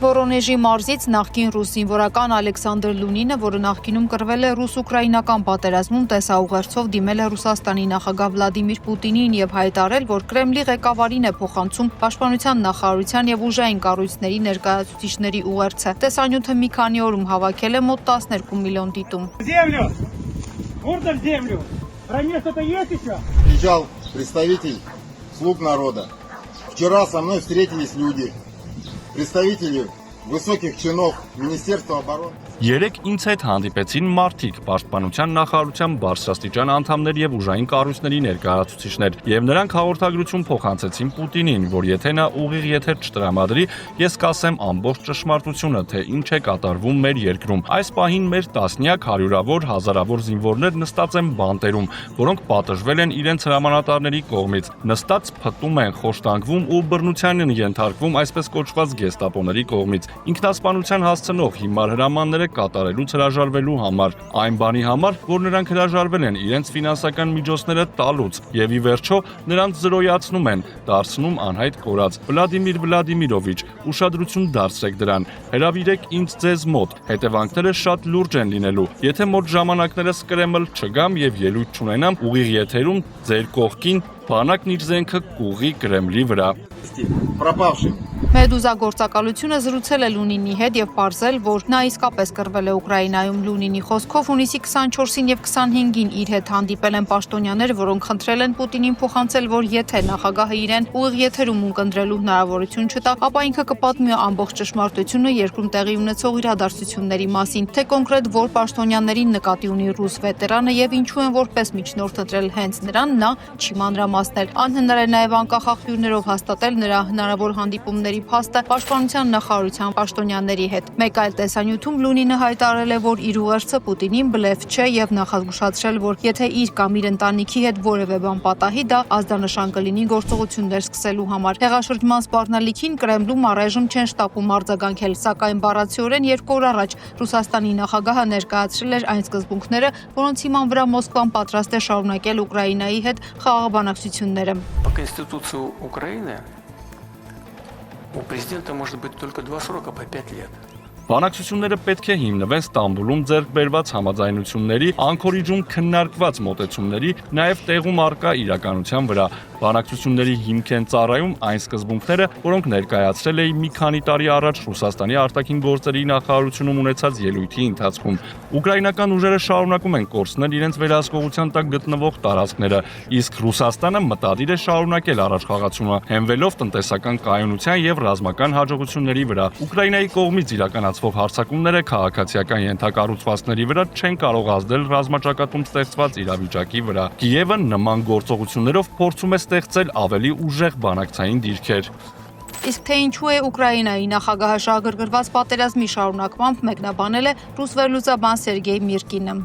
Վորոնեժի մարզից նախկին ռուս զինվորական Ալեքսանդր Լունինը, որը նախկինում կռվել է ռուս-ուկրաինական պատերազմում, տեսաուղերձով դիմել է Ռուսաստանի նախագահ Վլադիմիր Պուտինին եւ հայտարարել, որ Կրեմլի ղեկավարին է փոխանցում Պաշտպանության նախարարության եւ ուժային կառույցների ներկայացուցիչների ուղերձը։ Տեսանյութը մի քանի օրում հավաքել է մոտ 12 միլիոն դիտում։ Приезжал представитель слуг народа. Вчера со мной встретились люди. Представители высоких чинов Министерства обороны. Երեք ինձ հետ հանդիպեցին մարդիկ, Պաշտպանության նախարարության բարձրաստիճան անդամներ եւ ուժային կառույցների ներկայացուցիչներ, եւ նրանք հաղորդագրություն փոխանցեցին Պուտինին, որ եթե նա ուղիղ եթեր չտրամադրի, ես կասեմ ամբողջ ճշմարտությունը, թե ինչ է կատարվում մեր երկրում։ Այս պահին մեր տասնյակ, հարյուրավոր, հազարավոր զինվորներ նստած են բանտերում, որոնք պատժվել են իրենց հրամանատարների կողմից, նստած փտում են, խոշտանգվում ու բռնության են ենթարկվում այսպես կոչված գեստապոների կողմից։ Ինքնասպանության հասցնող հիմար հրամանները կատարելուց հրաժարվելու համար, այն բանի համար, որ նրանք հրաժարվել են իրենց ֆինանսական միջոցները տալուց եւ ի վերջո նրանց զրոյացնում են, դարձնում անհայտ կորած։ Վլադիմիր Վլադիմիրովիչ, ուշադրություն դարձրեք դրան, հրավիրեք ինձ ձեզ մոտ, հետևանքները շատ լուրջ են լինելու։ Եթե մոտ ժամանակներս Կրեմլ չգամ եւ ելույթ չունենամ ուղիղ եթերում ձեր կողքին բանակն իր զենքը կուղի Կրեմլի վրա։ Մեդուզա գործակալությունը զրուցել է Լունինի հետ եւ պարզել, որ նա իսկապես կռվել է Ուկրաինայում։ Լունինի խոսքով հունիսի 24-ին եւ 25-ին իր հետ հանդիպել են պաշտոնյաներ, որոնք խնդրել են Պուտինին փոխանցել, որ եթե նախագահը իրեն ուղիղ եթերում ունկնդրելու հնարավորություն չտա, ապա ինքը կպատմի ամբողջ ճշմարտությունը երկրում տեղի ունեցող իրադարձությունների մասին, թե կոնկրետ որ պաշտոնյաներին նկատի ունի ռուս վետերանը եւ ինչու են որպես միջնորդ ընտրել հենց նրան, նա չի մանրամասնել։ Անհնար է նաեւ անկախ աղբյուրներով հաստատել նրա հնարավոր հանդիպումների փաստը Պաշտպանության նախարարության պաշտոնյաների հետ։ Մեկ այլ տեսանյութում Լունինը հայտարարել է, որ իր ուղերձը Պուտինին բլեֆ չէ եւ նախազգուշացրել, որ եթե իր կամ իր ընտանիքի հետ որևէ բան պատահի, դա ազդանշան կլինի գործողություններ սկսելու համար։ Հեղաշրջման սպառնալիքին Կրեմլում առայժմ չեն շտապում արձագանքել, սակայն բառացիորեն 2 օր առաջ Ռուսաստանի նախագահը ներկայացրել էր այն սկզբունքները, որոնց հիման վրա Մոսկվան պատրաստ է շարունակել Ուկրաինայի հետ խաղաղաբանակցությունները։ По Конституции Украины у президента может быть только 2 срока по 5 лет. Բանակցությունները պետք է հիմնվեն Ստամբուլում ձեռք բերված համաձայնությունների, Անկորիջում քննարկված մոտեցումների, նաև տեղում առկա իրականության վրա։ Բանակցությունների հիմք են ծառայում այն սկզբունքները, որոնք ներկայացրել էի մի քանի տարի առաջ Ռուսաստանի արտաքին գործերի նախարարությունում ունեցած ելույթի ընթացքում։ Ուկրաինական ուժերը շարունակում են կորցնել իրենց վերահսկողության տակ գտնվող տարածքները, իսկ Ռուսաստանը մտադիր է շարունակել առաջխաղացումը, հենվելով տնտեսական կայունության եւ ռազմական հաջողությունների վրա։ Ուկրաինայի կողմից իրականացվող հարձակումները քաղաքացիական ենթակառուցվածքների վրա չեն կարող ազդել ռազմաճակատում ստեղծված իրավիճակի վրա։ Կիևը նման գործողություններով փորձում է ստեղծել ավելի ուժեղ բանակցային դիրքեր։ Իսկ թե ինչու է Ուկրաինայի նախագահը շահագրգռված պատերազմի շարունակմամբ մեկնաբանել է ռուս վերլուծաբան Սերգեյ Միրկինը։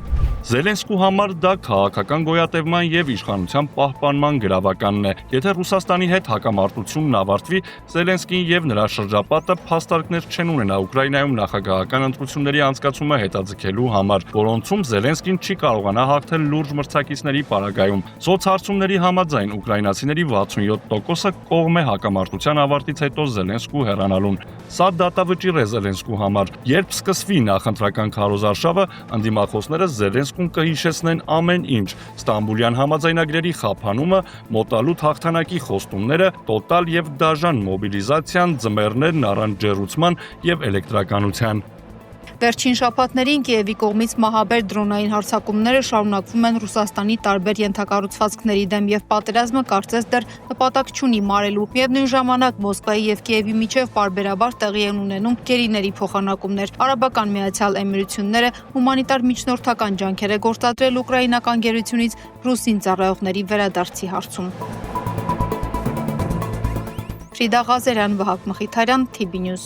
Զելենսկու համար դա քաղաքական գոյատևման եւ իշխանության պահպանման գրավականն է։ Եթե Ռուսաստանի հետ հակամարտությունն ավարտվի, Զելենսկին եւ նրա շրջապատը փաստարկներ չեն ունենա Ուկրաինայում նախագահական ընտրությունների անցկացումը հետաձգելու համար, որոնցում Զելենսկին չի կարողանա հաղթել լուրջ մրցակիցների պարագայում։ Սոցհարցումների համաձայն ուկրաինացիների 67%-ը կողմ է հակամարտության ավարտից հետո Զելենսկու հեռանալուն։ Սա դատավճիռ է Զելենսկու համար։ Երբ սկսվի նախընտրական քարոզարշավը, ընդդիմախոսները Զելենսկուն կհիշեցնեն ամեն ինչ՝ Ստամբուլյան համաձայնագրերի խափանումը, մոտալուտ հաղթանակի խոստումները, տոտալ եւ դաժան մոբիլիզացիան, ձմեռներն առանց ջեռուցման եւ էլեկտրականության։ Վերջին շաբաթներին Կիևի կողմից մահաբեր դրոնային հարձակումները շարունակվում են Ռուսաստանի տարբեր ենթակառուցվածքների դեմ եւ պատերազմը կարծես դեռ նպատակ չունի մարելու։ Միևնույն ժամանակ Մոսկվայի եւ Կիևի միջև պարբերաբար տեղի են ունենում գերիների փոխանակումներ։ Արաբական Միացյալ Էմիրությունները հումանիտար միջնորդական ջանքեր է գործադրել ուկրաինական գերությունից ռուս զինծառայողների վերադարձի հարցում։ Ֆրիդա Ղազարյան, Վահագն Մխիթարյան, TB News։